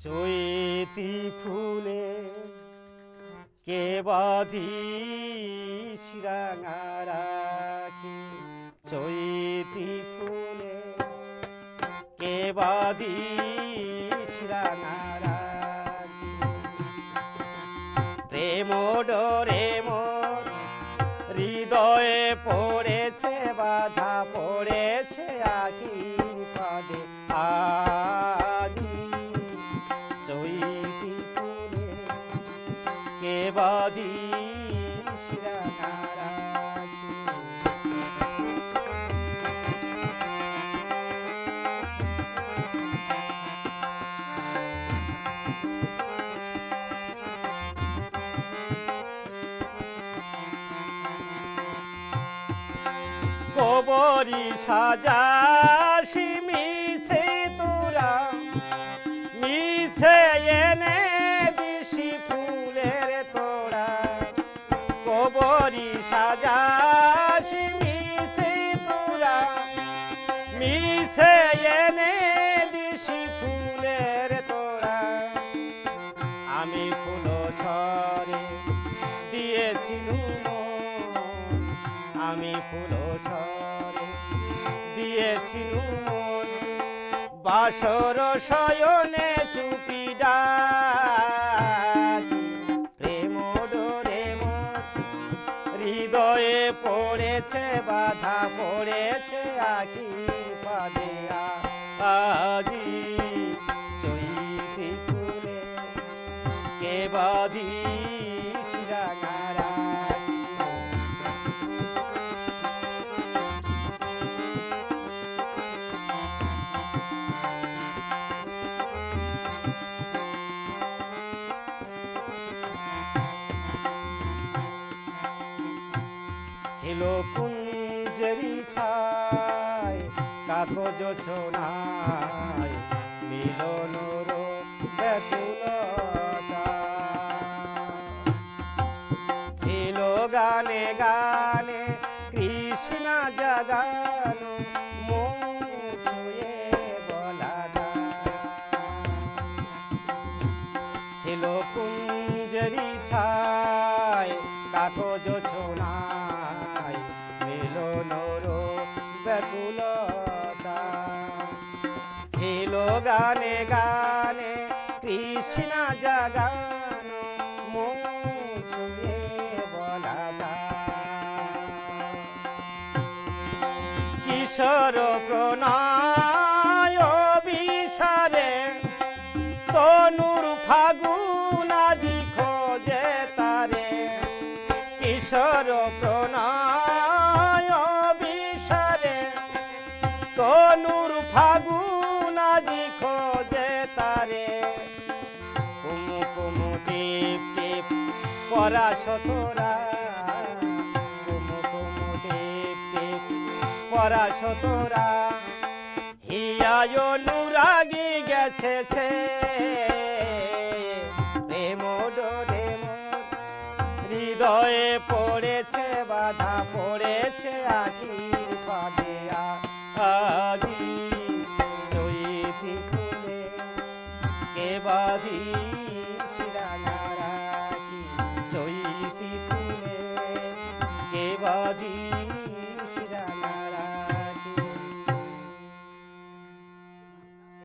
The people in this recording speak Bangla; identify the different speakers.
Speaker 1: চৈতি ফুলে কে বাঁধিস রাঙা রাখি, চৈতি ফুলে কে বাঁধিস রাঙা রাখি। প্রেম ডোরে মোর হৃদয়ে পড়েছে বাধা, পড়েছে আখির পাদে আজি। চৈতি ফুলে কে বাঁধিস রাঙা রাখি। কবরি সাজাসি মিছে তোরা, মিছে এনে দিশি ফুলের তোড়া। কবরি সাজাসি মিছে তোরা, মিছে এনে দিশি ফুলের তোড়া। আমি ফুল ছড়ে দিয়েছি মন, আমি ফুল ছড়ে দিয়েছি মন। বাসর শয়নে চুপি ডাকি, প্রেম ডোরে মোর হৃদয়ে পড়েছে বাধা, পড়েছে আখির পাদে আজি। চৈতি ফুলে কে বাঁধিস রাঙা রাখি। ছিল কুঞ্জেরি ছায় কাগজ সোনায়, মিলনর ব্যাকুলতা। ছিল গানে গানে কৃষ্ণা জাগানো, মন ছুঁয়ে বলা যায়। ছিল কুঞ্জেরি ছায় কাগজ সোনায়, মিলনর ব্যাকুলতা। ছিল গানে গানে কৃষ্ণা জাগানো, মন ছুঁয়ে বলা যায়। কিশোর প্রণয় বিসারে তনুর ফাগুন আজি খোঁজে তারে। কিশোর প্রণয় বিসারে তনুর ফাগুন আজি খোঁজে তারে। কুমু কুমু টিপ টিপ পরা সতরা, কুমু কুমু টিপ টিপ পরা সতরা। হিয়ায় অনুরাগী গেছে ছে, প্রেম ডোরে মোর হৃদয়ে পড়েছে বাধা, পড়েছে আখির পাদে আজি। চৈতি ফুলে কে বাঁধিস